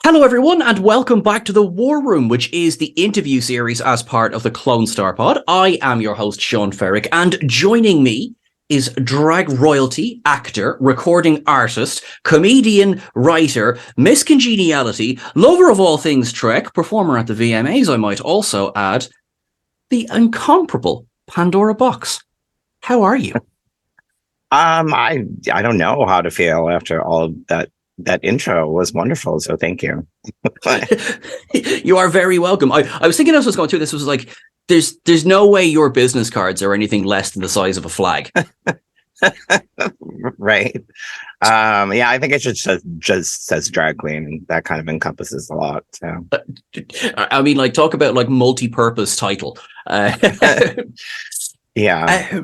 Hello, everyone, and welcome back to the War Room, which is the interview series as part of the Clone Star Pod. I am your host, Sean Ferrick, and joining me is drag royalty, actor, recording artist, comedian, writer, Miss Congeniality, lover of all things Trek, performer at the VMAs, I might also add, the incomparable Pandora Boxx. How are you? I don't know how to feel after all of that. That intro was wonderful, so thank you. You are very welcome. I was thinking as I was going through this, was like, there's no way your business cards are anything less than the size of a flag. Right. Yeah, I think it should just says drag queen, and that kind of encompasses a lot. So I mean, like, talk about like multi-purpose title. yeah.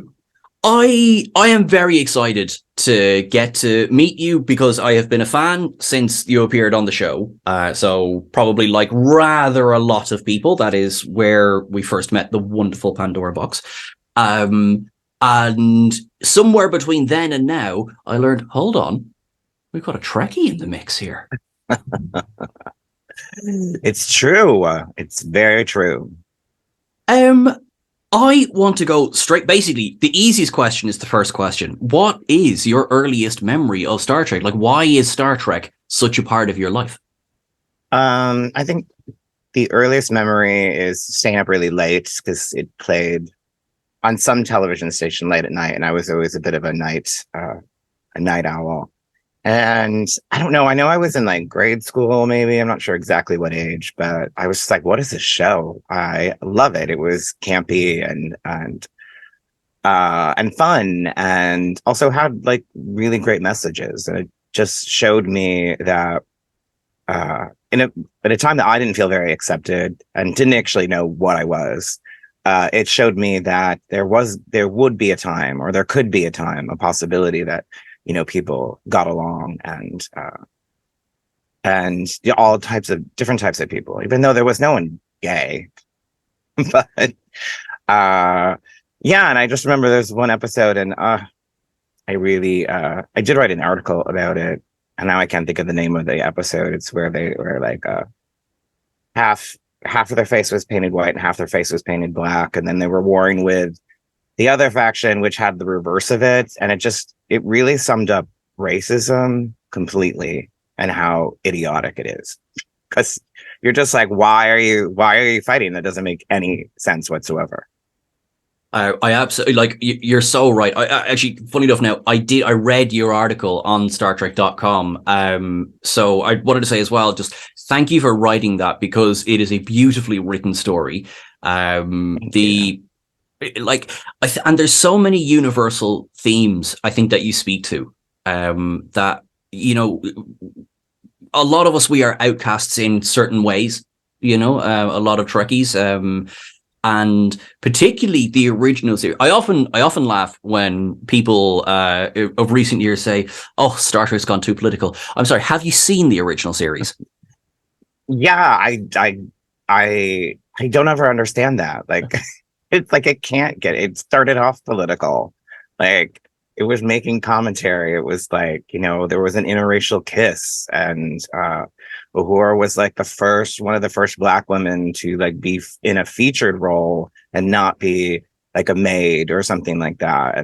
I am very excited to get to meet you because I have been a fan since you appeared on the show. So probably like rather a lot of people. That is where we first met the wonderful Pandora Boxx. And somewhere between then and now, I learned, hold on, we've got a Trekkie in the mix here. It's true. It's very true. I want to go straight. Basically, the easiest question is the first question. What is your earliest memory of Star Trek? Like, why is Star Trek such a part of your life? I think the earliest memory is staying up really late because it played on some television station late at night, and I was always a bit of a night owl. And I don't know. I know I was in like grade school, maybe. I'm not sure exactly what age, but I was just like, what is this show? I love it. It was campy and fun, and also had like really great messages. And it just showed me that at a time that I didn't feel very accepted and didn't actually know what I was. It showed me that there would be a time, or there could be a time, a possibility that people got along and all different types of people, even though there was no one gay. But yeah, and I just remember there's one episode, and I did write an article about it, and now I can't think of the name of the episode. It's where they were like half of their face was painted white and half their face was painted black, and then they were warring with the other faction, which had the reverse of it. And it really summed up racism completely and how idiotic it is. Because you're just like, why are you fighting? That doesn't make any sense whatsoever. I absolutely, like, you're so right. I actually, funny enough, now I read your article on StarTrek.com. So I wanted to say as well, just thank you for writing that, because it is a beautifully written story. And there's so many universal themes I think that you speak to, that, a lot of us, we are outcasts in certain ways, a lot of Trekkies, and particularly the original series. I often laugh when people of recent years say, "Oh, Star Trek's gone too political." I'm sorry. Have you seen the original series? Yeah, I don't ever understand that. Like, it's like it started off political. Like, it was making commentary. It was like, there was an interracial kiss, and Uhura was like one of the first Black women to like be in a featured role and not be like a maid or something like that.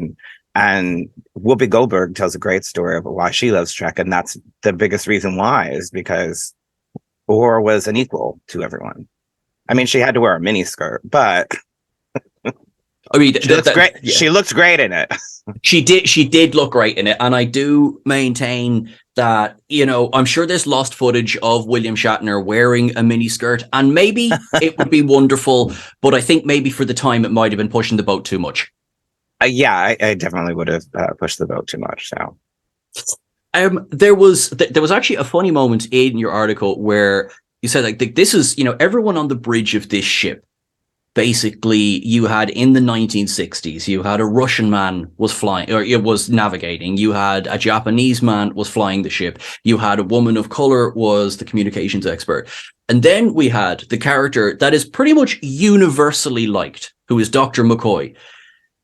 And Whoopi Goldberg tells a great story of why she loves Trek, and that's the biggest reason why, is because Uhura was an equal to everyone. I mean, she had to wear a mini skirt, but I mean, she looks great. Yeah. She looks great in it. She did look great in it, and I do maintain that, I'm sure there's lost footage of William Shatner wearing a mini skirt, and maybe it would be wonderful, but I think maybe for the time it might have been pushing the boat too much. Yeah, I definitely would have pushed the boat too much. So, there was actually a funny moment in your article where you said, like, this is, everyone on the bridge of this ship. Basically, you had in the 1960s, you had a Russian man was flying, or it was navigating. You had a Japanese man was flying the ship. You had a woman of color was the communications expert. And then we had the character that is pretty much universally liked, who is Dr. McCoy,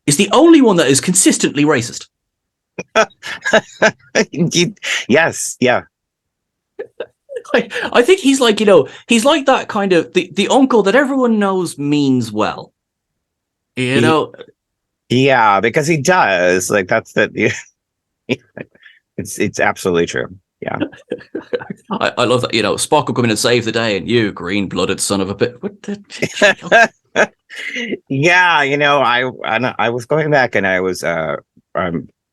is the only one that is consistently racist. Yes, yeah. I think he's like, he's like that kind of the uncle that everyone knows means well. You He, know, yeah, because he does. Like that's the it's absolutely true. Yeah. I love that. Spock will come in and save the day, and you green-blooded son of a bit. What the? Yeah, I was going back and I was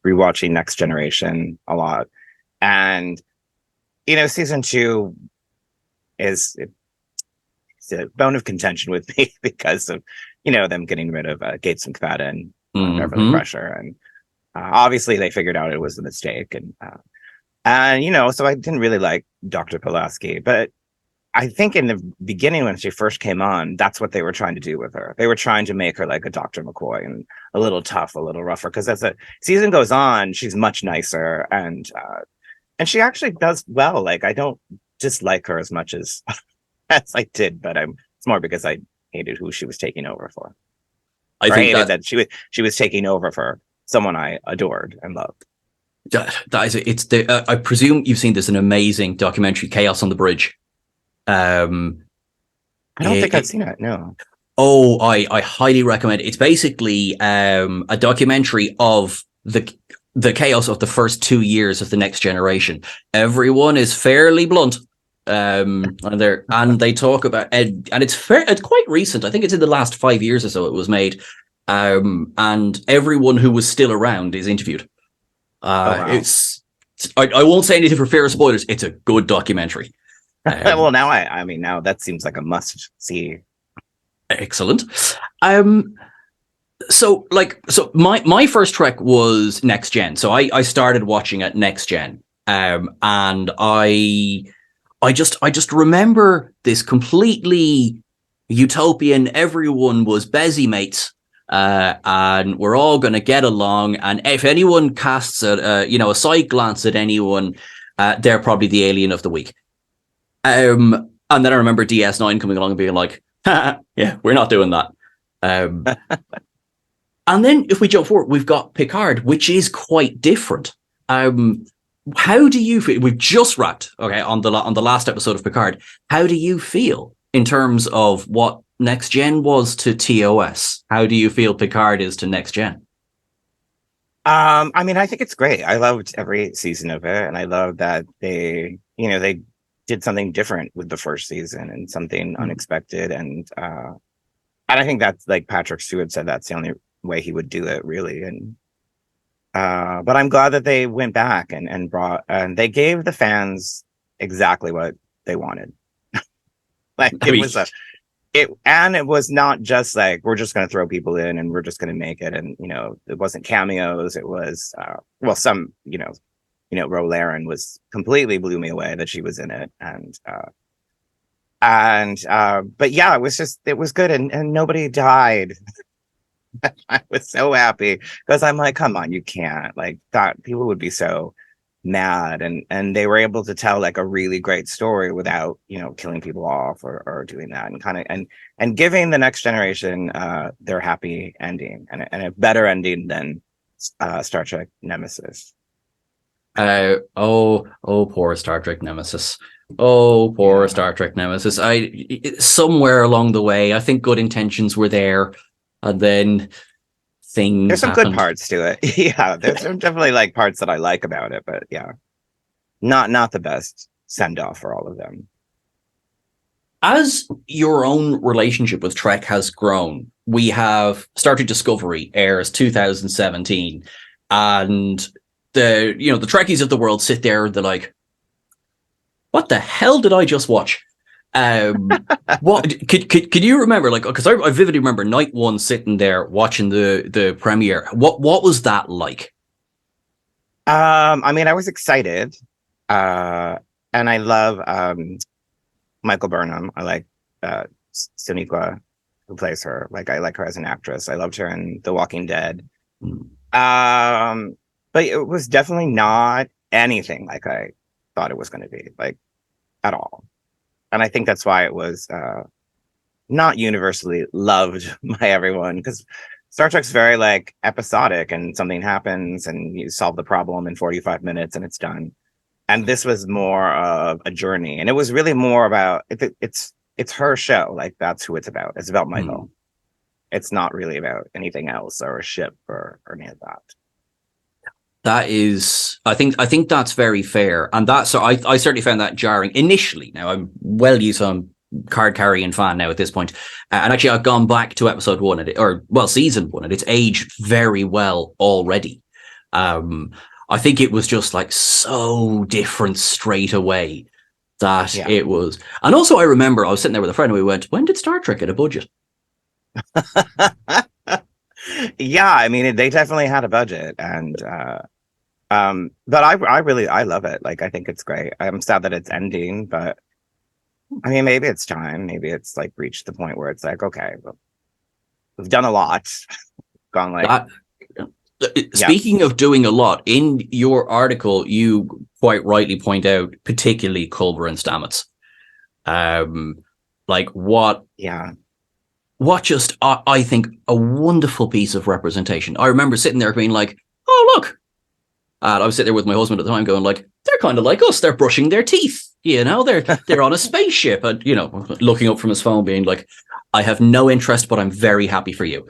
rewatching Next Generation a lot. And season 2 is it's a bone of contention with me because of them getting rid of Gates McFadden and Beverly Mm-hmm. Crusher, and obviously they figured out it was a mistake, and so I didn't really like Dr. Pulaski, but I think in the beginning when she first came on, that's what they were trying to do with her. They were trying to make her like a Dr. McCoy and a little tough, a little rougher. Because as the season goes on, she's much nicer, and she actually does well. Like I don't dislike her as much as as I did, but it's more because I hated who she was taking over for. I Or I think hated that that she was taking over for someone I adored and loved. that is it's the. I presume you've seen this an amazing documentary, Chaos on the Bridge. Um, I don't think I've it, seen it. No. Oh, I highly recommend it. It's basically a documentary of the chaos of the first 2 years of the Next Generation. Everyone is fairly blunt. And they talk about and it's quite recent. I think it's in the last 5 years or so it was made. And everyone who was still around is interviewed. Oh wow. It's I won't say anything for fear of spoilers. It's a good documentary. Well, Um, now I mean now that seems like a must see. Excellent. Um, so my first trek was Next Gen. So I started watching at Next Gen. And I just remember this completely utopian. Everyone was busy mates. And we're all going to get along. And if anyone casts a side glance at anyone, they're probably the alien of the week. And then I remember DS9 coming along and being like, yeah, we're not doing that. Um, and then if we jump forward, we've got Picard, which is quite different. How do you feel? We've just wrapped, okay, on the last episode of Picard. How do you feel in terms of what Next Gen was to TOS? How do you feel Picard is to Next Gen? I mean, I think it's great. I loved every season of it, and I love that they did something different with the first season and something unexpected, and I think that's like Patrick Stewart said that's the only way he would do it, really. And but I'm glad that they went back and brought and they gave the fans exactly what they wanted. Like I mean, it was not just like we're just going to throw people in and we're just going to make it, and it wasn't cameos. It was well, some Ro Laren was completely blew me away that she was in it, and but yeah, it was good, and nobody died. I was so happy because I'm like, come on, you can't like that. People would be so mad, and they were able to tell like a really great story without killing people off or doing that, and kind of and giving the Next Generation their happy ending and a better ending than Star Trek Nemesis. poor Star Trek Nemesis. Oh, poor Yeah, Star Trek Nemesis. Somewhere along the way, I think good intentions were there, and then there's things some good happened. parts to it. Yeah, there's definitely like parts that I like about it, but yeah, not the best send off for all of them. As your own relationship with Trek has grown, we have Star Trek Discovery airs 2017, and the Trekkies of the world sit there, they're like, what the hell did I just watch? What could you remember? Like, because I vividly remember night one sitting there watching the premiere. What was that like? I mean, I was excited, uh, and I love Michael Burnham. I like Sonequa, who plays her. Like, I like her as an actress. I loved her in The Walking Dead. Hmm. But it was definitely not anything like I thought it was going to be, like at all. And I think that's why it was not universally loved by everyone, because Star Trek's very like episodic, and something happens and you solve the problem in 45 minutes and it's done. And this was more of a journey, and it was really more about it's her show. Like that's who it's about. It's about Michael. It's not really about anything else or a ship or any of that. That is, I think that's very fair, and that so I certainly found that jarring initially. Now I'm well used to card carrying fan now at this point, and actually I've gone back to episode one season one, and it's aged very well already. I think it was just like so different straight away that it was, and also I remember I was sitting there with a friend and we went, "When did Star Trek get a budget?" Yeah, I mean they definitely had a budget, and but I love it. Like I think it's great. I'm sad that it's ending, but I mean maybe it's time. Maybe it's like reached the point where it's like, okay, well, we've done a lot. Gone like Speaking of doing a lot, in your article, you quite rightly point out, particularly Culber and Stamets. Like what? Yeah. What just, I think, a wonderful piece of representation. I remember sitting there being like, oh, look. And I was sitting there with my husband at the time going like, they're kind of like us. They're brushing their teeth. You know, they're on a spaceship. And, you know, looking up from his phone being like, I have no interest, but I'm very happy for you.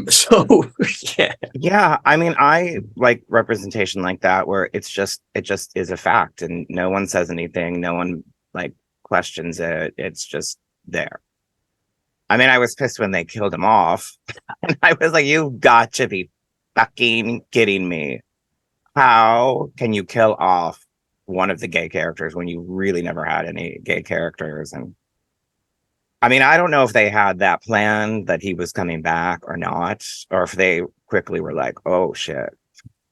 So, yeah. Yeah. I mean, I like representation like that where it just is a fact and no one says anything. No one like questions it. It's just there. I mean, I was pissed when they killed him off. And I was like, you've got to be fucking kidding me. How can you kill off one of the gay characters when you really never had any gay characters? And I mean, I don't know if they had that plan that he was coming back or not, or if they quickly were like, oh shit,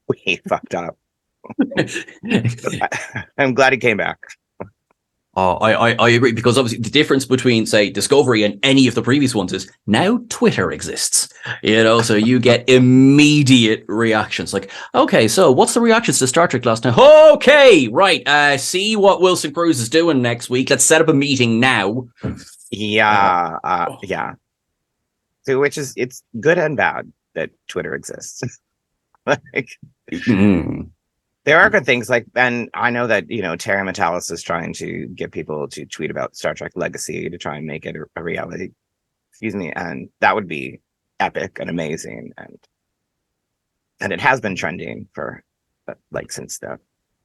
we fucked up. I'm glad he came back. Oh, I agree, because obviously the difference between, say, Discovery and any of the previous ones is now Twitter exists, you know, so you get immediate reactions like, okay, so what's the reactions to Star Trek last night? Okay, right, see what Wilson Cruz is doing next week. Let's set up a meeting now. Yeah, yeah. So, which is, it's good and bad that Twitter exists. Like, there are good things like, and I know that, you know, Terry Matalas is trying to get people to tweet about Star Trek Legacy to try and make it a reality. Excuse me. And that would be epic and amazing. And it has been trending for like since the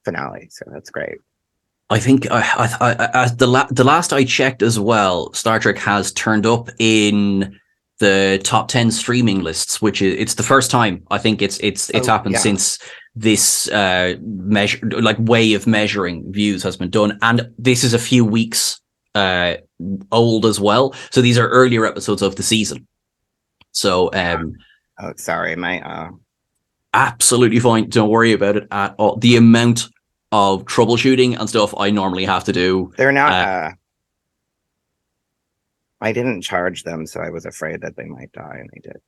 finale. So that's great. I think the last I checked as well, Star Trek has turned up in the top 10 streaming lists, which is, it's the first time I think it's happened since this measure, like, way of measuring views has been done, and this is a few weeks old as well, so these are earlier episodes of the season. So oh, sorry, my absolutely fine, don't worry about it at all. The amount of troubleshooting and stuff I normally have to do, they're not I didn't charge them, so I was afraid that they might die, and they did.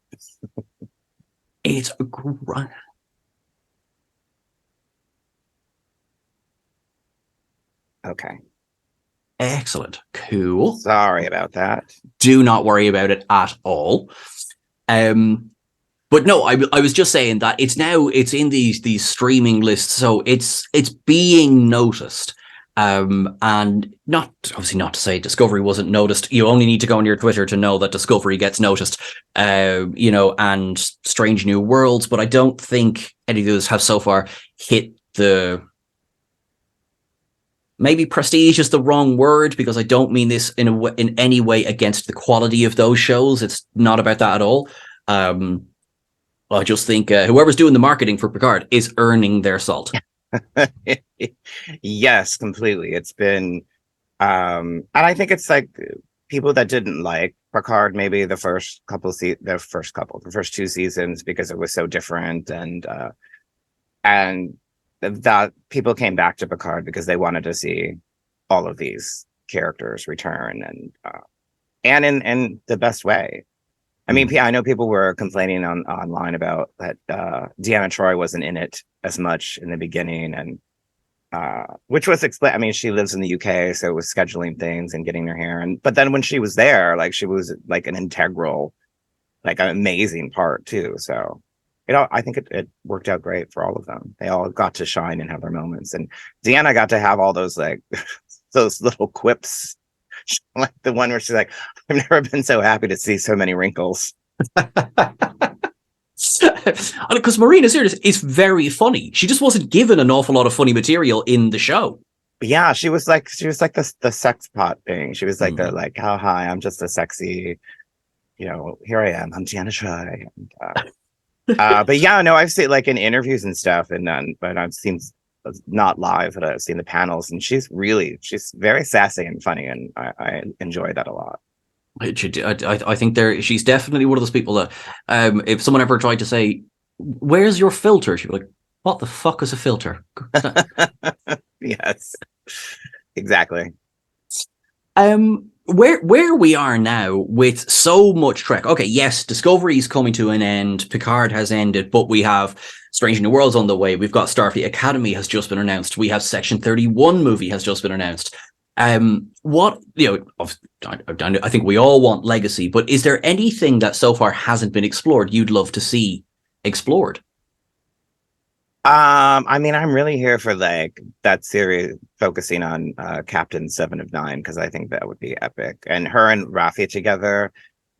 It's a great. Okay. Excellent. Cool. Sorry about that. Do not worry about it at all. But no, I was just saying that it's in these streaming lists, so it's being noticed. And not to say Discovery wasn't noticed. You only need to go on your Twitter to know that Discovery gets noticed, you know, and Strange New Worlds. But I don't think any of those have so far hit the. Maybe prestige is the wrong word, because I don't mean this in any way against the quality of those shows. It's not about that at all. I just think whoever's doing the marketing for Picard is earning their salt. Yes, completely. It's been and I think it's like people that didn't like Picard maybe the first two seasons because it was so different, and that people came back to Picard because they wanted to see all of these characters return, and in the best way. I mean, I know people were complaining online about that Deanna Troi wasn't in it as much in the beginning, and which was explained. I mean, she lives in the UK, so it was scheduling things and getting her hair. But then when she was there, like, she was like an integral, like an amazing part too. So I think it worked out great for all of them. They all got to shine and have their moments. And Deanna got to have all those like those little quips, like the one where she's like, "I've never been so happy to see so many wrinkles." Because Marina Sirtis is very funny. She just wasn't given an awful lot of funny material in the show. Yeah, she was like the sex pot thing. She was like the like, "Oh hi, I'm just a sexy, here I am. I'm Deanna Shy." But yeah, no, I've seen like in interviews and stuff, and then but I've seen not live, but I've seen the panels, and she's very sassy and funny, and I enjoy that a lot. I think she's definitely one of those people that if someone ever tried to say, "Where's your filter?" she'd be like, "What the fuck is a filter?" Yes, exactly. Where we are now with so much Trek. Okay, yes, Discovery is coming to an end. Picard has ended, but we have Strange New Worlds on the way. We've got Starfleet Academy has just been announced. We have Section 31 movie has just been announced. What I think we all want legacy, but is there anything that so far hasn't been explored you'd love to see explored? I mean, I'm really here for like that series focusing on Captain 7 of 9, because I think that would be epic. And her and Rafi together,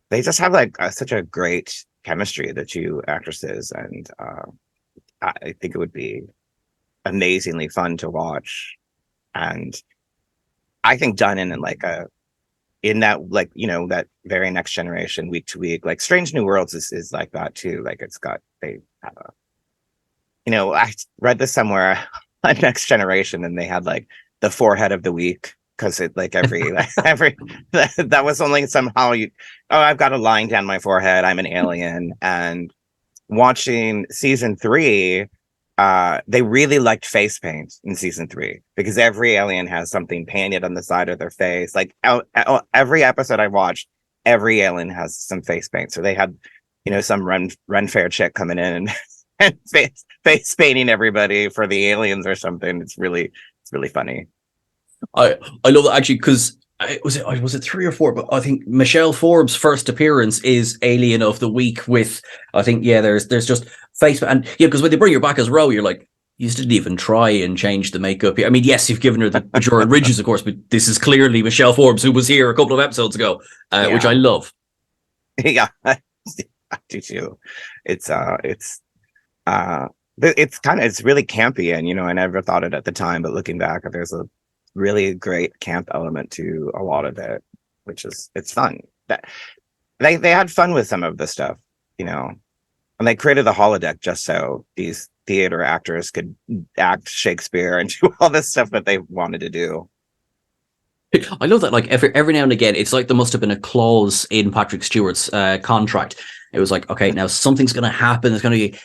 they just have like such a great chemistry, the two actresses, and I think it would be amazingly fun to watch. And I think done in like in that like that very next generation, week to week, like Strange New Worlds is like that too. Like it's got they have a I read this somewhere on Next Generation, and they had like the forehead of the week, because it like every that was only somehow I've got a line down my forehead, I'm an alien. And watching season 3, they really liked face paint in season 3, because every alien has something painted on the side of their face. Like every episode I watched, every alien has some face paint. So they had some Ren Fair chick coming in and and face painting everybody for the aliens or something. It's really funny. I love that, actually, because was it 3 or 4? But I think Michelle Forbes' first appearance is Alien of the Week with, I think, there's just face, and because when they bring her back as Ro, you're like, you didn't even try and change the makeup here. I mean, yes, you've given her the Majora ridges, of course, but this is clearly Michelle Forbes, who was here a couple of episodes ago, which I love. Yeah, I do too. It's it's really campy, and I never thought it at the time, but looking back, there's a really great camp element to a lot of it, which is it's fun. That they had fun with some of the stuff, and they created the holodeck just so these theater actors could act Shakespeare and do all this stuff that they wanted to do. I love that. Like every now and again, it's like there must have been a clause in Patrick Stewart's contract. It was like, okay, now something's going to happen. It's going to be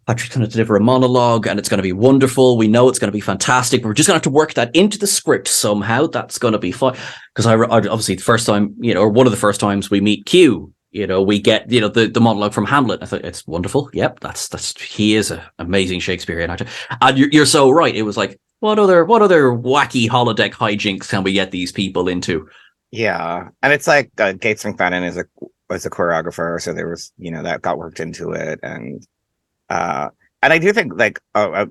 Patrick's going to deliver a monologue, and it's going to be wonderful. We know it's going to be fantastic. But we're just going to have to work that into the script somehow. That's going to be fun. Because I obviously the first time, or one of the first times we meet Q, we get the monologue from Hamlet. I thought it's wonderful. Yep, that's he is an amazing Shakespearean actor. And you're so right. It was like, what other wacky holodeck hijinks can we get these people into? Yeah, and it's like Gates McFadden was a choreographer, so there was that got worked into it. And I do think like a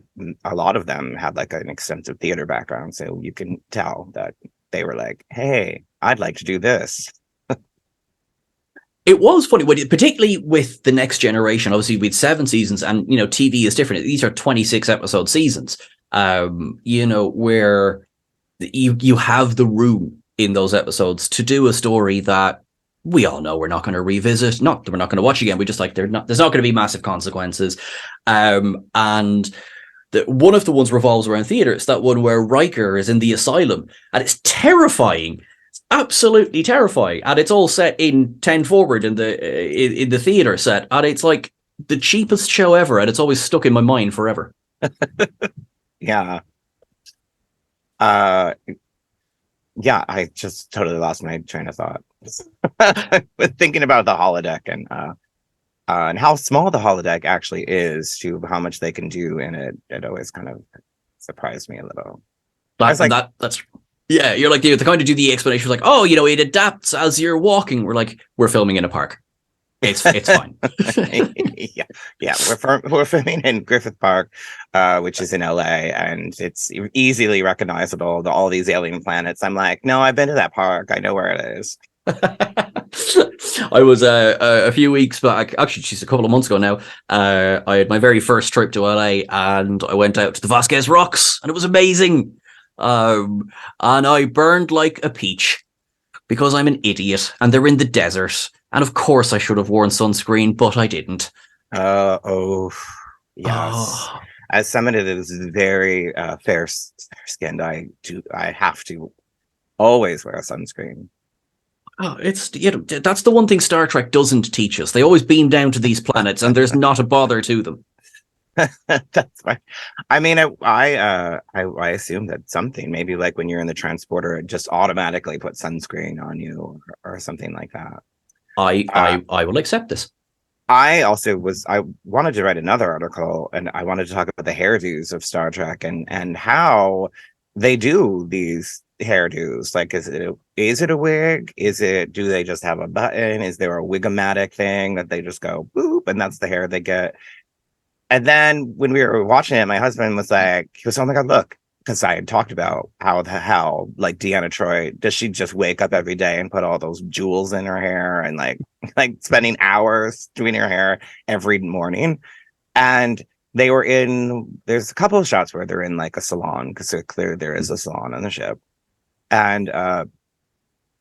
lot of them had like an extensive theater background, so you can tell that they were like, "Hey, I'd like to do this." It was funny, particularly with the Next Generation. Obviously, with 7 seasons, and TV is different. These are 26 episode seasons. Where you have the room in those episodes to do a story that we all know we're not going to revisit, not that we're not going to watch again. We just like there's not going to be massive consequences. And one of the ones revolves around theater. It's that one where Riker is in the asylum, and it's terrifying. It's absolutely terrifying, and it's all set in 10 forward in the theater set, and it's like the cheapest show ever, and it's always stuck in my mind forever. Yeah. Yeah, I just totally lost my train of thought with thinking about the holodeck and how small the holodeck actually is to how much they can do in it. It always kind of surprised me a little. That's you're like the kind of do the explanation like, oh, it adapts as you're walking. We're like, we're filming in a park. It's fine. Yeah, yeah. We're filming in Griffith Park, which is in LA, and it's easily recognizable. All these alien planets. I'm like, no, I've been to that park. I know where it is. I was a few weeks back, actually, just a couple of months ago now. I had my very first trip to LA, and I went out to the Vasquez Rocks, and it was amazing. And I burned like a peach because I'm an idiot, and they're in the desert. And of course, I should have worn sunscreen, but I didn't. Oh, yes. Oh, As someone that is very fair skinned, I have to always wear a sunscrene. oh, it's that's the one thing Star Trek doesn't teach us. They always beam down to these planets, and there's not a bother to them. That's fine. I mean, I assume that something maybe like when you're in the transporter, it just automatically puts sunscreen on you or something like that. I will accept this. I wanted to write another article, and I wanted to talk about the hairdos of Star Trek and how they do these hairdos. Like, is it a wig? Do they just have a button? Is there a wigomatic thing that they just go boop and that's the hair they get? And then when we were watching it, my husband was like, he was, oh my God, look. Because I had talked about how like Deanna Troy, does she just wake up every day and put all those jewels in her hair and like spending hours doing her hair every morning? And there's a couple of shots where they're in like a salon, because they're clear there is a salon on the ship. And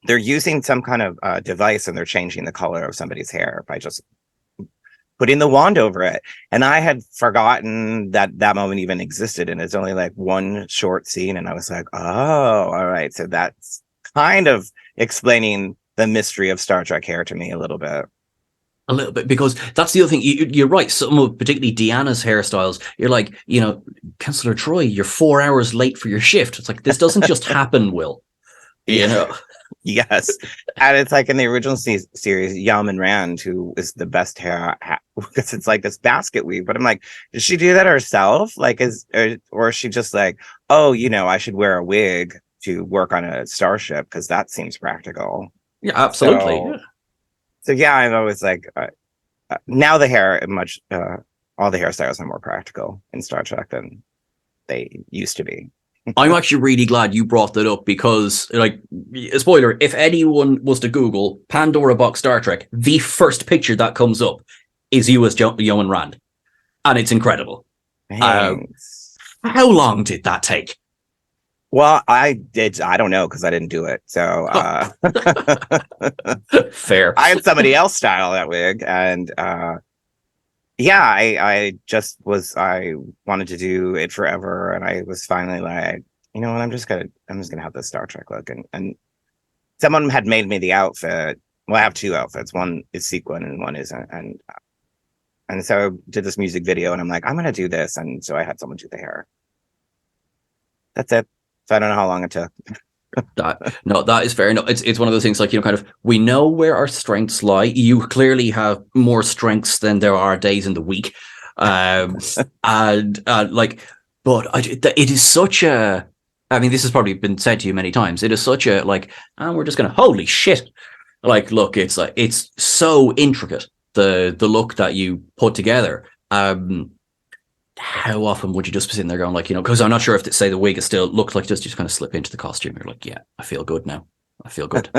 they're using some kind of device, and they're changing the color of somebody's hair by just putting the wand over it. And I had forgotten that moment even existed. And it's only like one short scene. And I was like, oh, all right. So that's kind of explaining the mystery of Star Trek hair to me a little bit. A little bit, because that's the other thing. You're right. Some of, particularly Deanna's hairstyles, you're like, Counselor Troy, you're 4 hours late for your shift. It's like, this doesn't just happen, Will. Yes. And it's like in the original series, Yaman Rand, who is the best hair, because it's like this basket weave. But I'm like, does she do that herself? Like, or is she just like, oh, I should wear a wig to work on a starship because that seems practical. Yeah, absolutely. So yeah, I'm always like, now the hair all the hairstyles are more practical in Star Trek than they used to be. I'm actually really glad you brought that up, because, like, spoiler, if anyone was to Google Pandora Boxx Star Trek, the first picture that comes up is you as Yeoman Rand. And it's incredible. How long did that take? Well, I don't know, because I didn't do it. So fair. I had somebody else style that wig. And yeah, I wanted to do it forever, and I was finally like, you know what, I'm just gonna have the Star Trek look, and someone had made me the outfit. Well, I have two outfits. One is sequin and one isn't, and so I did this music video, and I'm like, I'm gonna do this, and so I had someone do the hair. That's it. So I don't know how long it took. That is fair. No, it's one of those things, like, kind of, we know where our strengths lie. You clearly have more strengths than there are days in the week. And like, but it is such a, I mean, this has probably been said to you many times. It is such a, like, we're just going to, holy shit. Like, look, it's like, it's so intricate, the look that you put together. How often would you just be sitting there going, like, because I'm not sure if the wig is still looked like just kind of slip into the costume. You're like, yeah, I feel good now. I feel good.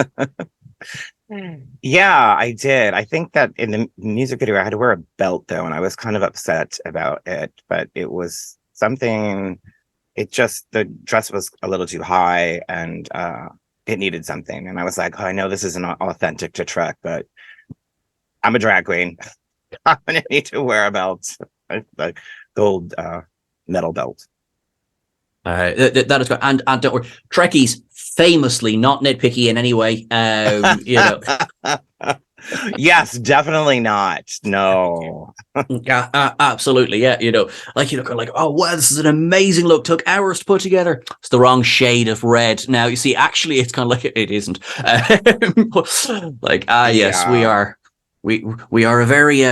Yeah, I did. I think that in the music video, I had to wear a belt though, and I was kind of upset about it, but it was something, the dress was a little too high, and it needed something. And I was like, oh, I know this isn't authentic to Trek, but I'm a drag queen. I'm going to need to wear a belt. Like, gold metal belt. That is good. And don't worry, Trekkies famously not nitpicky in any way. Yes, definitely not. No. Yeah, absolutely. Yeah, like, oh wow, this is an amazing look. Took hours to put together. It's the wrong shade of red. Now you see, actually, it's kind of like it isn't. Like, yes, we are. We are a very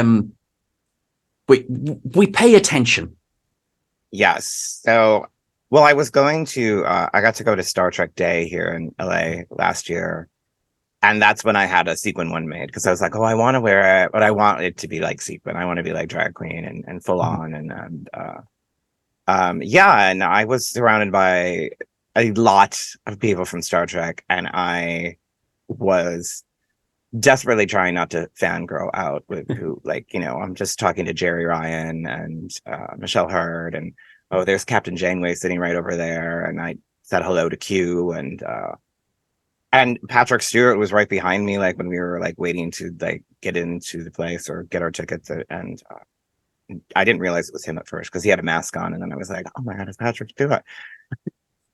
we pay attention. Yes. So, well, I was going to I got to go to Star Trek Day here in LA last year, And that's when I had a sequin one made because I was like, oh, I want to wear it, but I want it to be like sequin. I want to be like drag queen and full on yeah, and I was surrounded by a lot of people from Star Trek, and I was desperately trying not to fangirl out with who, like, I'm just talking to Jerry Ryan and Michelle Hurd, and oh, there's Captain Janeway sitting right over there, and I said hello to Q, and Patrick Stewart was right behind me, like when we were like waiting to like get into the place or get our tickets, and I didn't realize it was him at first because he had a mask on, and then I was like, oh my god, it's Patrick Stewart.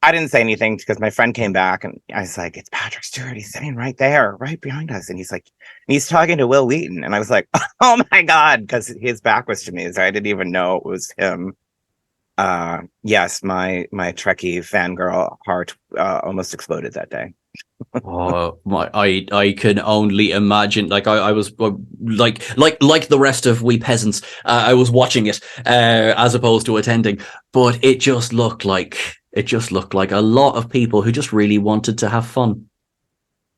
I didn't say anything because my friend came back and I was like, it's Patrick Stewart. He's sitting right there, right behind us. And he's like, he's talking to Will Wheaton. And I was like, oh my God, because his back was to me. So I didn't even know it was him. Yes, my Trekkie fangirl heart almost exploded that day. Oh my! I can only imagine. Like I was like the rest of we peasants. I was watching it as opposed to attending, but it just looked like a lot of people who just really wanted to have fun.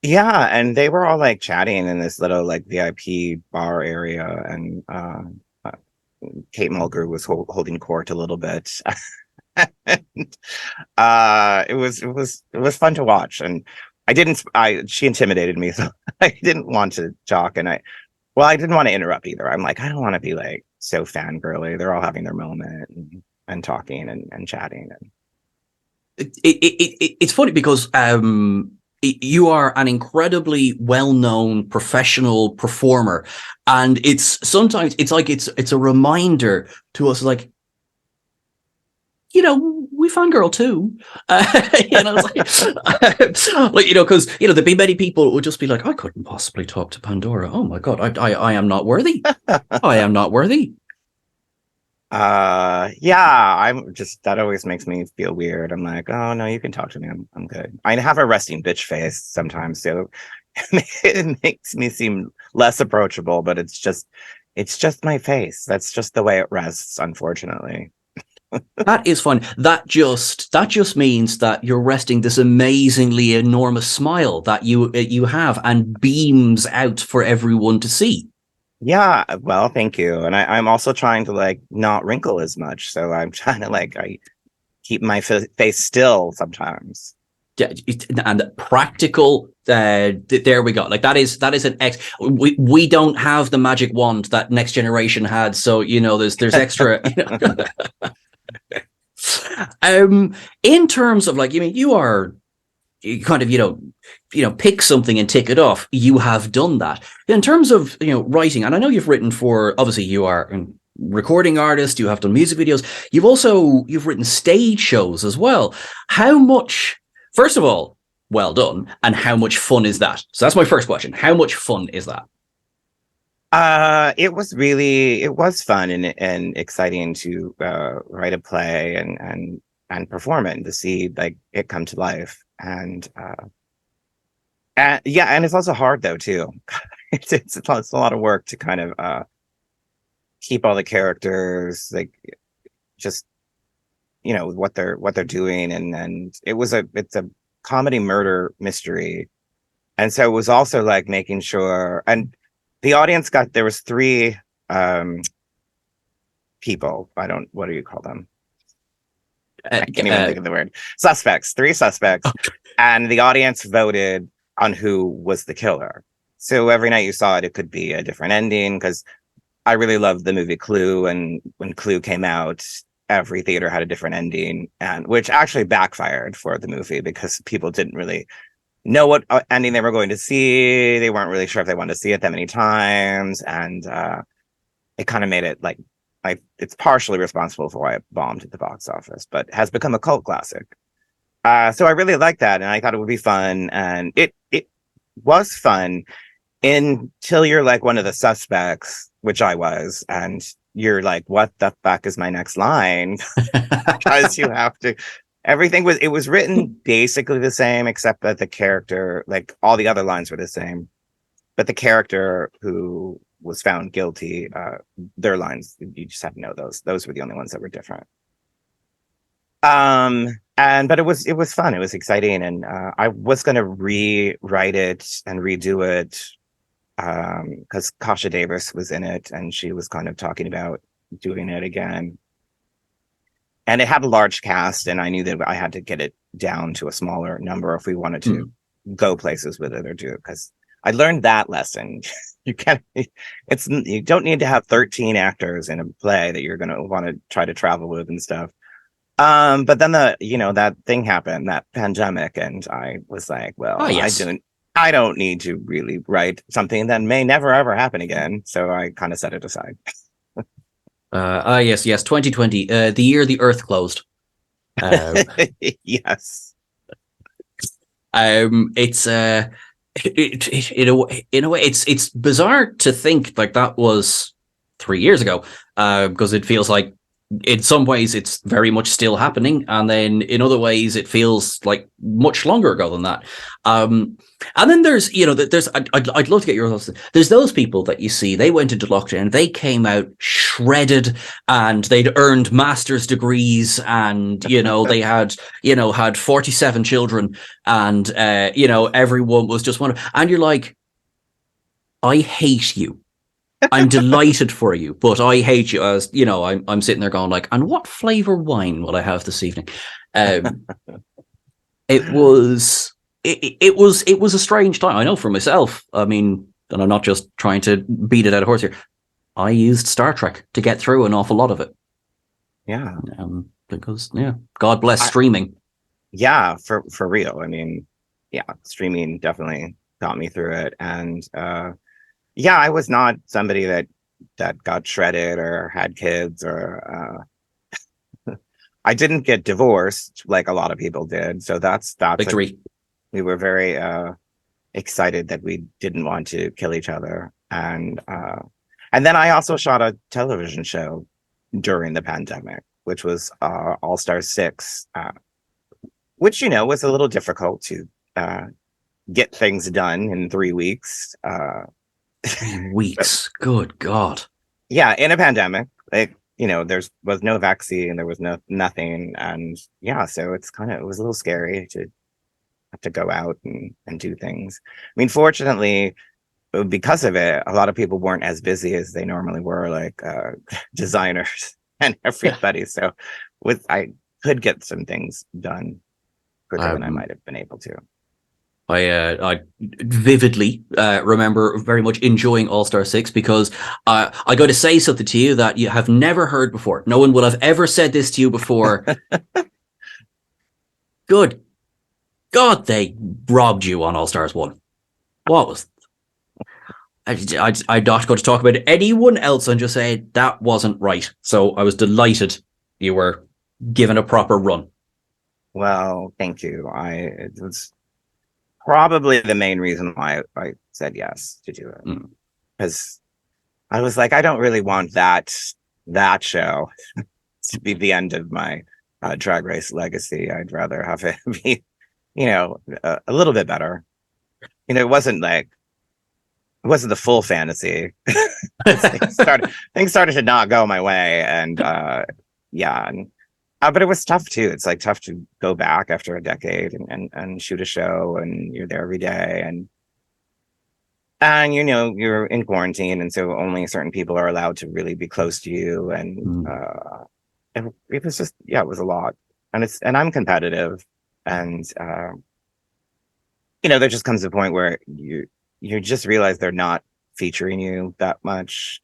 Yeah, and they were all like chatting in this little like VIP bar area, and Kate Mulgrew was holding court a little bit. And, it was fun to watch, and she intimidated me, so I didn't want to talk, and I didn't want to interrupt either. I'm like, I don't want to be like so fangirly. They're all having their moment and talking and chatting, and It's funny because you are an incredibly well-known professional performer, and sometimes it's like it's a reminder to us, like, we fangirl too. It's like, because there'd be many people who would just be like, I couldn't possibly talk to Pandora. Oh my god, I am not worthy. I am not worthy. yeah, I'm just, that always makes me feel weird. I'm like, oh no, you can talk to me. I'm good. I have a resting bitch face sometimes, so it makes me seem less approachable, but it's just my face. That's just the way it rests, unfortunately. That is fun. That just means that you're resting this amazingly enormous smile that you have and beams out for everyone to see. Yeah, well, thank you. And I'm also trying to like not wrinkle as much. So I'm trying to like I keep my face still sometimes. Yeah, and practical. There we go. Like that is an X. We don't have the magic wand that Next Generation had, so there's extra. In terms of, like, you kind of pick something and tick it off. You have done that. In terms of writing, and I know you've written for, obviously you are a recording artist, you have done music videos, you've written stage shows as well. How much, first of all, well done, and how much fun is that? So that's my first question. How much fun is that? It was fun and exciting to write a play and perform it and to see like it come to life. And yeah, and it's also hard though too. It's a lot of work to kind of keep all the characters like just what they're doing, and it's a comedy murder mystery, and so it was also like making sure, and the audience there was three people. What do you call them? I can't even think of the word. Suspects, three suspects, and the audience voted on who was the killer. So every night you saw it, it could be a different ending, because I really loved the movie Clue, and when Clue came out, every theater had a different ending, and which actually backfired for the movie because people didn't really know what ending they were going to see. They weren't really sure if they wanted to see it that many times, and it kind of made it like it's partially responsible for why it bombed at the box office, but has become a cult classic. So I really liked that, and I thought it would be fun, and it was fun until you're like one of the suspects, which I was, and you're like, what the fuck is my next line? Because you have to. It was written basically the same, except that the character, like all the other lines were the same, but the character who was found guilty, their lines, you just have to know those. Those were the only ones that were different. But it was fun. It was exciting, and I was going to rewrite it and redo it because Kasha Davis was in it, and she was kind of talking about doing it again. And it had a large cast, and I knew that I had to get it down to a smaller number if we wanted to go places with it or do it. Because I learned that lesson. You can't. You don't need to have 13 actors in a play that you're going to want to try to travel with and stuff. But then that thing happened, that pandemic, and I was like, well, Oh, yes. I don't need to really write something that may never ever happen again. So I kind of set it aside. Yes, 2020, the year the Earth closed. Yes. It's in a way, it's bizarre to think like that was 3 years ago, because it feels like in some ways it's very much still happening, and then in other ways it feels like much longer ago than that. And then there's I'd love to get your thoughts. There's those people that you see, they went into lockdown, they came out shredded, and they'd earned master's degrees, and they had 47 children, and everyone was just wondering, and you're like, I hate you. I'm delighted for you, but I hate you. As I'm sitting there going like, and what flavor wine will I have this evening? It was a strange time. I know for myself. I mean, and I'm not just trying to beat it out of horse here. I used Star Trek to get through an awful lot of it. Yeah. Because God bless streaming. Yeah, for real. I mean, yeah, streaming definitely got me through it, and yeah, I was not somebody that got shredded or had kids, or I didn't get divorced like a lot of people did. So that's victory. We were very excited that we didn't want to kill each other, and then I also shot a television show during the pandemic, which was All Star 6, which was a little difficult to get things done in 3 weeks. 3 weeks. Good God. Yeah, in a pandemic, there was no vaccine, there was nothing, and yeah, so it was a little scary to have to go out and do things. I mean, fortunately, because of it, a lot of people weren't as busy as they normally were, like designers and everybody. So I could get some things done quicker than I might have been able to. I vividly remember very much enjoying All-Star 6 because I got to say something to you that you have never heard before. No one will have ever said this to you before. Good God, they robbed you on All-Stars 1. What was... I'm not going to talk about anyone else and just say that wasn't right. So I was delighted you were given a proper run. Well, thank you. It was probably the main reason why I said yes to do it, because I was like, I don't really want that show to be the end of my Drag Race legacy. I'd rather have it be, a little bit better. It wasn't the full fantasy. Things started to not go my way, and yeah. But it was tough too. It's like tough to go back after a decade and shoot a show, and you're there every day, and you're in quarantine, and so only certain people are allowed to really be close to you, and it was just, yeah, it was a lot, and I'm competitive, and there just comes a point where you just realize they're not featuring you that much.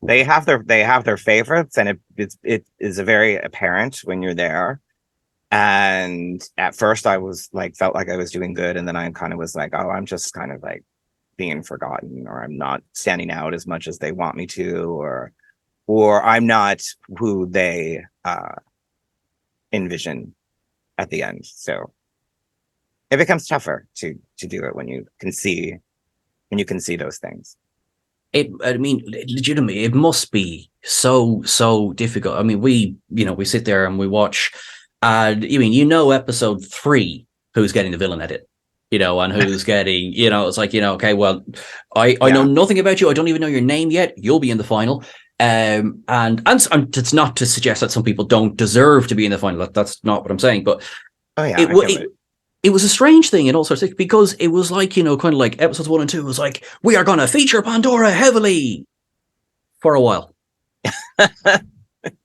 They have their favorites, and it is very apparent when you're there. And at first I was like, felt like I was doing good, and then I kind of was like, oh, I'm just kind of like being forgotten, or I'm not standing out as much as they want me to, or I'm not who they envision at the end. So it becomes tougher to do it when you can see those things. I mean, legitimately, it must be so difficult. I mean, we sit there and we watch, episode 3, who's getting the villain edit, and who's getting, it's like, okay, well, I know nothing about you. I don't even know your name yet. You'll be in the final. And it's not to suggest that some people don't deserve to be in the final. That's not what I'm saying. But Oh yeah, it I get it, it. it was a strange thing in all sorts of, because it was like, kind of like episodes 1 and 2 was like, we are going to feature Pandora heavily for a while.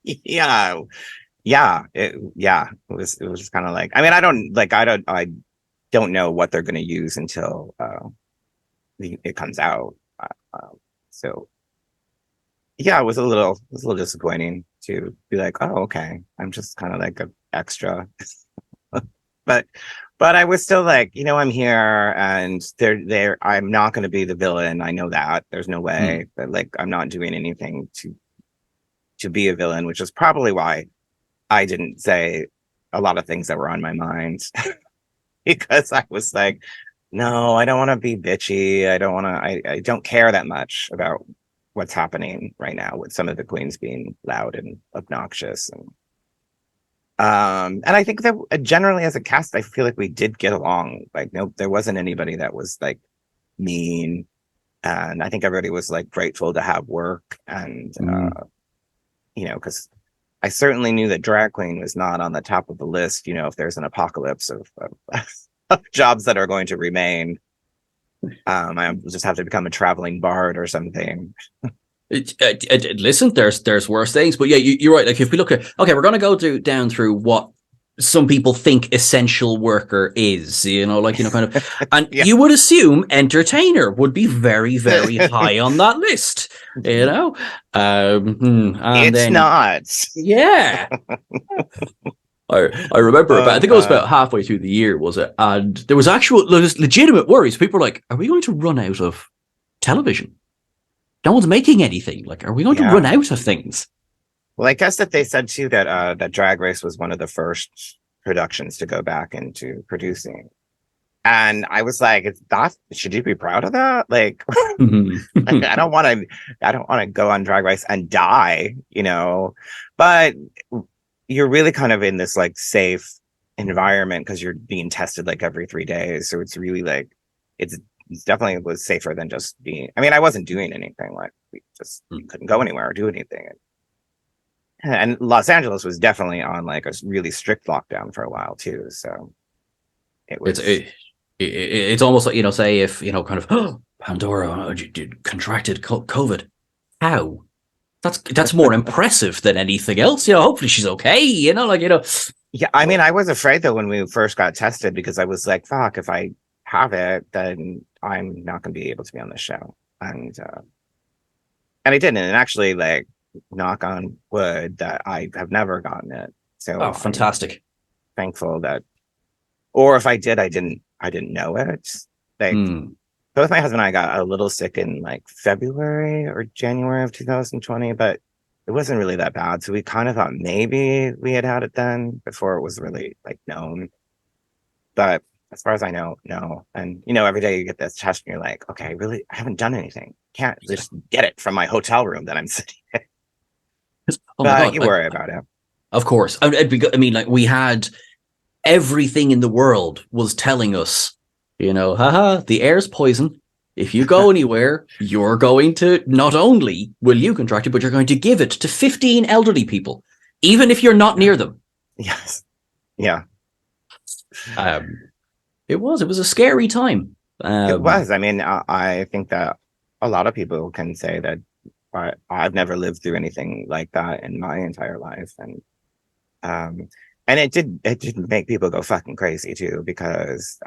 Yeah, it was kind of like, I mean, I don't know what they're going to use until it comes out. So yeah, it was a little disappointing to be like, oh, okay, I'm just kind of like an extra. but but I was still like, I'm here, and I'm not going to be the villain. I know that there's no way, but like, I'm not doing anything to be a villain, which is probably why I didn't say a lot of things that were on my mind. Because I was like, no, I don't want to be bitchy. I don't want to, I don't care that much about what's happening right now with some of the queens being loud and obnoxious. And I think that generally as a cast, I feel like we did get along. Like, no, there wasn't anybody that was like mean. And I think everybody was like grateful to have work. And, because I certainly knew that drag queen was not on the top of the list. If there's an apocalypse of jobs that are going to remain, I just have to become a traveling bard or something. Listen, there's worse things, but yeah, you're right. Like, if we look at, okay, we're going to go down through what some people think essential worker is, kind of, and Yeah. you would assume entertainer would be very, very high on that list, and It's then, not. yeah. I remember, but I Oh think it was about God. halfway through the year, was it? And there was legitimate worries. People were like, "Are we going to run out of television? No one's making anything. Like, are we going to run Yeah. out of things?" Well, I guess that they said too that Drag Race was one of the first productions to go back into producing. And I was like, should you be proud of that? Like, like, I don't want to go on Drag Race and die, but you're really kind of in this like safe environment because you're being tested like every 3 days. So it's really like, it's definitely was safer than just being, I mean, I wasn't doing anything, like we couldn't go anywhere or do anything. And Los Angeles was definitely on like a really strict lockdown for a while too. So it it's was, it's almost like, say if, kind of, oh, Pandora contracted COVID. How? That's more impressive than anything else. Hopefully she's okay. yeah. I mean, I was afraid though when we first got tested because I was like, fuck, if I have it, then I'm not going to be able to be on the show. And I didn't. And actually, like, knock on wood, that I have never gotten it. So Oh, I'm fantastic. thankful that, or if I did, I didn't know it. Like, both my husband and I got a little sick in like February or January of 2020, but it wasn't really that bad. So we kind of thought maybe we had it then before it was really like known. But as far as I know, no. And every day you get this test and you're like, okay, really, I haven't done anything. Can't just get it from my hotel room that I'm sitting in. Oh my But God. you worry about it. Of course. I mean, like, we had everything in the world was telling us, haha, the air's poison. If you go anywhere, you're going to, not only will you contract it, but you're going to give it to 15 elderly people, even if you're not near them. Yes. Yeah. It was a scary time. It was. I mean, I think that a lot of people can say that I've never lived through anything like that in my entire life. And it did make people go fucking crazy too, because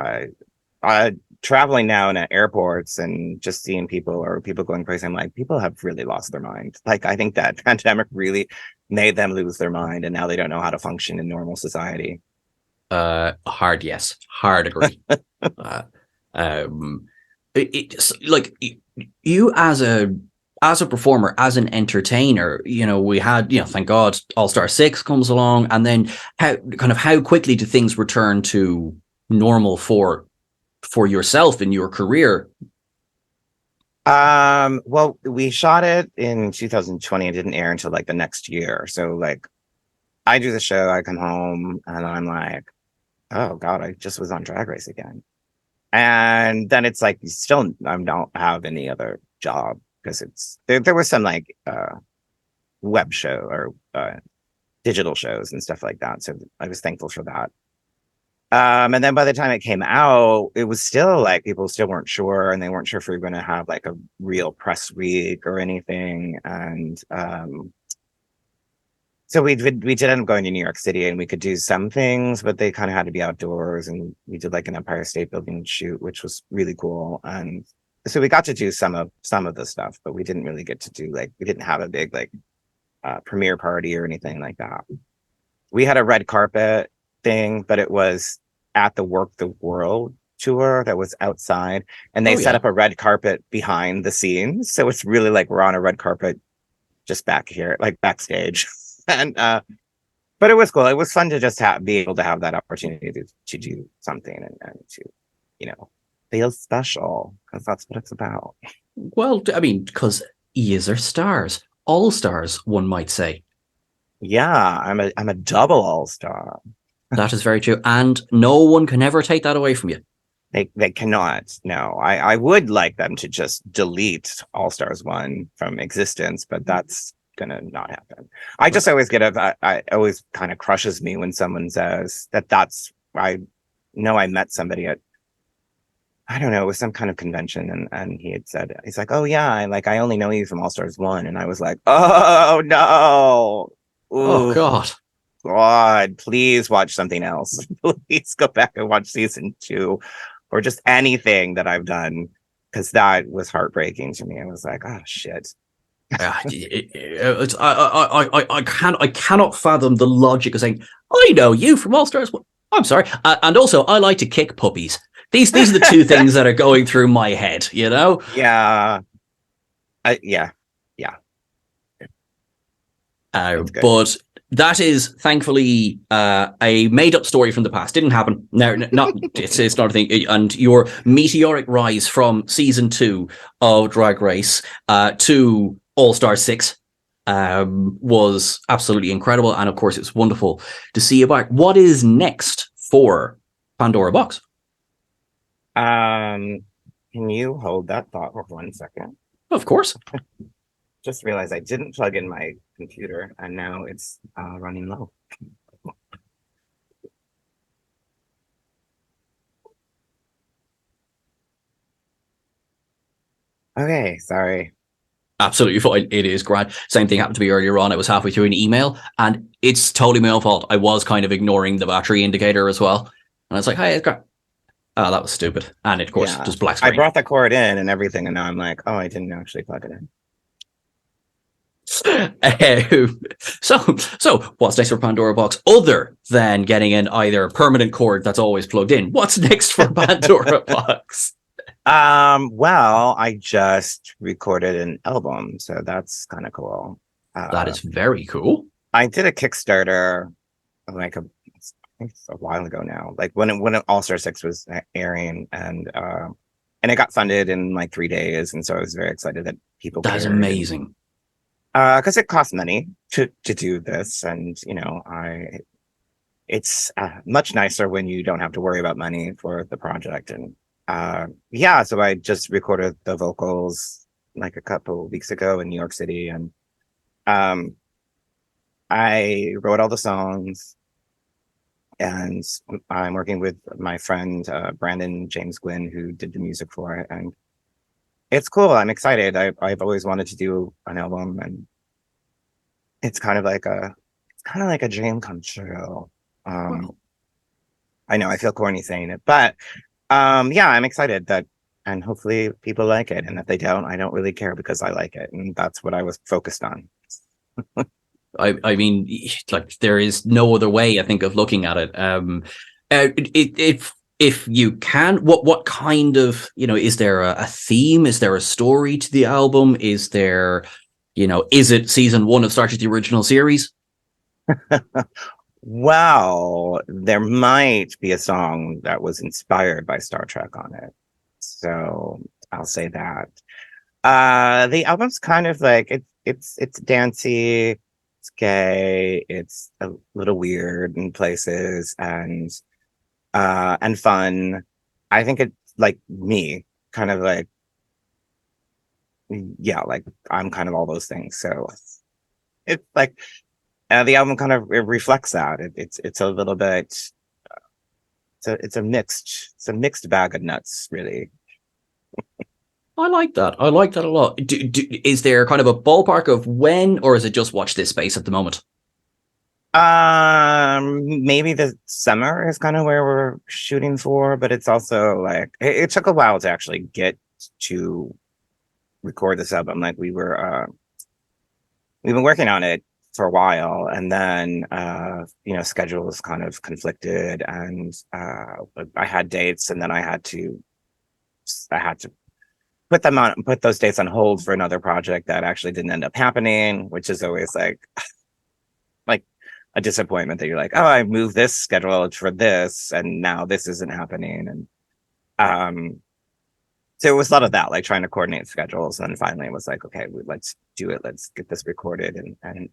traveling now in airports and just seeing people going crazy, I'm like, people have really lost their mind. Like, I think that pandemic really made them lose their mind, and now they don't know how to function in normal society. Hard yes, hard agree. It's like, you as a performer, as an entertainer, we had, thank God, All Star 6 comes along, and then how quickly do things return to normal for yourself in your career? Well, we shot it in 2020 and didn't air until like the next year. So like, I do the show, I come home, and I'm like, oh God, I just was on Drag Race again. And then it's like, still, I don't have any other job because there was some like web show or digital shows and stuff like that. So I was thankful for that. And then by the time it came out, it was still like people still weren't sure, and they weren't sure if we were going to have like a real press week or anything. And so we did end up going to New York City, and we could do some things, but they kind of had to be outdoors. And we did like an Empire State Building shoot, which was really cool. And so we got to do some of the stuff, but we didn't really get to do like we didn't have a big like premiere party or anything like that. We had a red carpet thing, but it was at the Work the World tour that was outside, and they set up a red carpet behind the scenes, so it's really like we're on a red carpet just back here, like backstage. And but it was cool. It was fun to just be able to have that opportunity to do something and to, you know, feel special, because that's what it's about. Well, I mean, because yous are stars, all stars, one might say. Yeah, I'm a double all-star. That is very true, and no one can ever take that away from you. They cannot. No, I would like them to just delete All Stars 1 from existence, but that's gonna not happen. I just always I always kind of crushes me when someone says I know I met somebody at, I don't know, it was some kind of convention, and he had said, he's like, oh yeah, I only know you from All Stars 1, and I was like, oh no. Oh Ooh. God, please watch something else. Please go back and watch season 2 or just anything that I've done, because that was heartbreaking to me. I was like, oh shit. I cannot fathom the logic of saying, I know you from All Stars. I'm sorry. And also, I like to kick puppies. These are the two things that are going through my head, you know? Yeah. Yeah. But that is thankfully a made-up story from the past. Didn't happen. No, not it's not a thing. And your meteoric rise from season 2 of Drag Race to All Star 6 was absolutely incredible. And of course, it's wonderful to see you back. What is next for Pandora Boxx? Can you hold that thought for 1 second? Of course. Just realized I didn't plug in my computer, and now it's running low. Okay, sorry. Absolutely fine. It is grand. Same thing happened to me earlier on. I was halfway through an email, and it's totally my own fault. I was kind of ignoring the battery indicator as well. And I was like, hey, it's great. Oh, that was stupid. And of course, just black screen. I brought the cord in and everything, and now I'm like, oh, I didn't actually plug it in. So what's next for Pandora Boxx other than getting in either a permanent cord that's always plugged in? What's next for Pandora Boxx? Well, I just recorded an album, so that's kind of cool. That is very cool. I did a Kickstarter like I think it's a while ago now, like when All Star 6 was airing, and it got funded in like 3 days, and so I was very excited that people. That's amazing. Because it costs money to do this, and you know, it's much nicer when you don't have to worry about money for the project. And yeah, so I just recorded the vocals like a couple of weeks ago in New York City, and I wrote all the songs, and I'm working with my friend Brandon James Gwynn, who did the music for it, and it's cool. I'm excited. I've always wanted to do an album, and it's kind of like a dream come true. Wow. I know I feel corny saying it, but yeah, I'm excited that, and hopefully people like it. And if they don't, I don't really care, because I like it, and that's what I was focused on. I mean, like, there is no other way, I think, of looking at it. If you can, what kind of, you know, is there a theme? Is there a story to the album? Is there, you know, is it season 1 of Star Trek: The Original Series? Well, there might be a song that was inspired by Star Trek on it, so I'll say that. The album's kind of like it's dancey, it's gay, it's a little weird in places, and fun. I think it's like me, kind of like, yeah, like I'm kind of all those things. So It's like the album kind of reflects that. It's a little bit. It's a mixed bag of nuts, really. I like that. I like that a lot. Is there kind of a ballpark of when, or is it just watch this space at the moment? Maybe the summer is kind of where we're shooting for, but it's also like it took a while to actually get to record this album. Like we've been working on it for a while, and then schedules kind of conflicted, and I had dates, and then I had to put those dates on hold for another project that actually didn't end up happening, which is always like a disappointment that you're like, oh, I moved this schedule for this, and now this isn't happening. And so it was a lot of that, like trying to coordinate schedules. And then finally it was like, okay, let's do it. Let's get this recorded and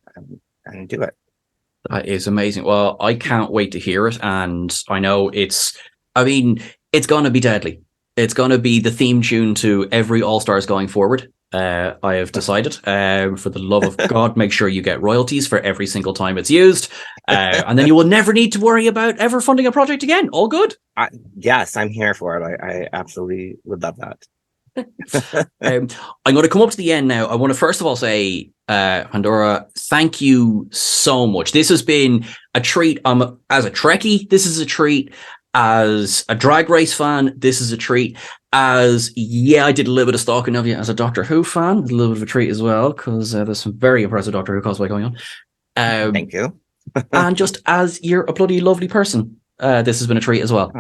do it. That is amazing. Well, I can't wait to hear it. And I know it's going to be deadly. It's going to be the theme tune to every All-Stars going forward. I have decided, for the love of God, make sure you get royalties for every single time it's used. And then you will never need to worry about ever funding a project again. All good. Yes, I'm here for it. I absolutely would love that. I'm going to come up to the end now. I want to first of all say, Pandora, thank you so much. This has been a treat. As a Trekkie, this is a treat. As a Drag Race fan, this is a treat. I did a little bit of stalking of you as a Doctor Who fan. A little bit of a treat as well, because there's some very impressive Doctor Who cosplay going on. Thank you. And just as you're a bloody lovely person, this has been a treat as well.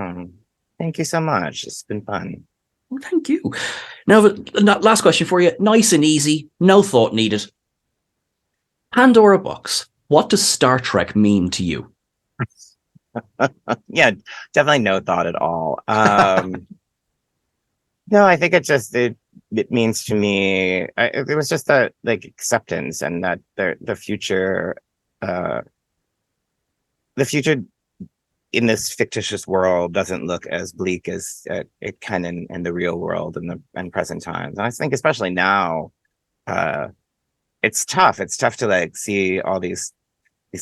Thank you so much. It's been fun. Well, thank you. Now, last question for you. Nice and easy. No thought needed. Pandora Boxx. What does Star Trek mean to you? Yeah, definitely no thought at all. No, I think it means to me, it was just that like acceptance, and that the future in this fictitious world doesn't look as bleak as it can in the real world and present times. And I think especially now, it's tough. It's tough to like see all these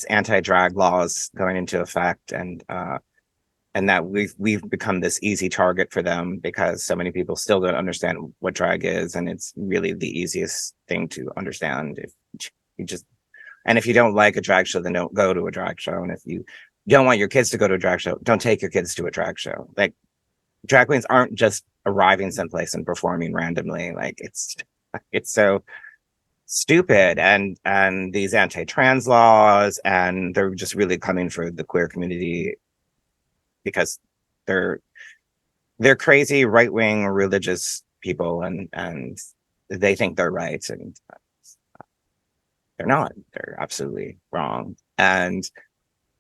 anti-drag laws going into effect, and that we've become this easy target for them because so many people still don't understand what drag is, and it's really the easiest thing to understand. If you don't like a drag show, then don't go to a drag show. And if you don't want your kids to go to a drag show, don't take your kids to a drag show. Like, drag queens aren't just arriving someplace and performing randomly. Like, it's so stupid, and these anti-trans laws, and they're just really coming for the queer community because they're crazy right-wing religious people, and they think they're right, and they're not. They're absolutely wrong. And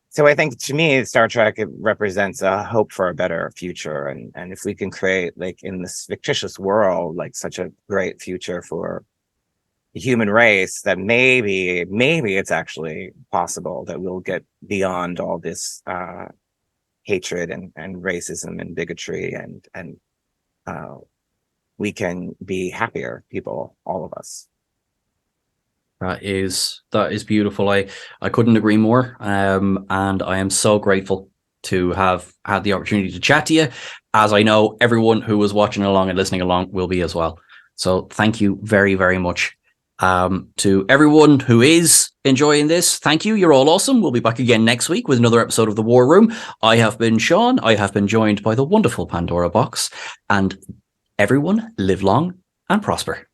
so I think, to me, Star Trek, it represents a hope for a better future, and if we can create, like, in this fictitious world, like, such a great future for the human race, that maybe it's actually possible that we'll get beyond all this hatred and racism and bigotry, and we can be happier people, all of us. That is beautiful. I couldn't agree more. And I am so grateful to have had the opportunity to chat to you, as I know everyone who was watching along and listening along will be as well. So thank you very, very much. To everyone who is enjoying this, thank you. You're all awesome. We'll be back again next week with another episode of The War Room. I have been Sean. I have been joined by the wonderful Pandora Boxx. And everyone, live long and prosper.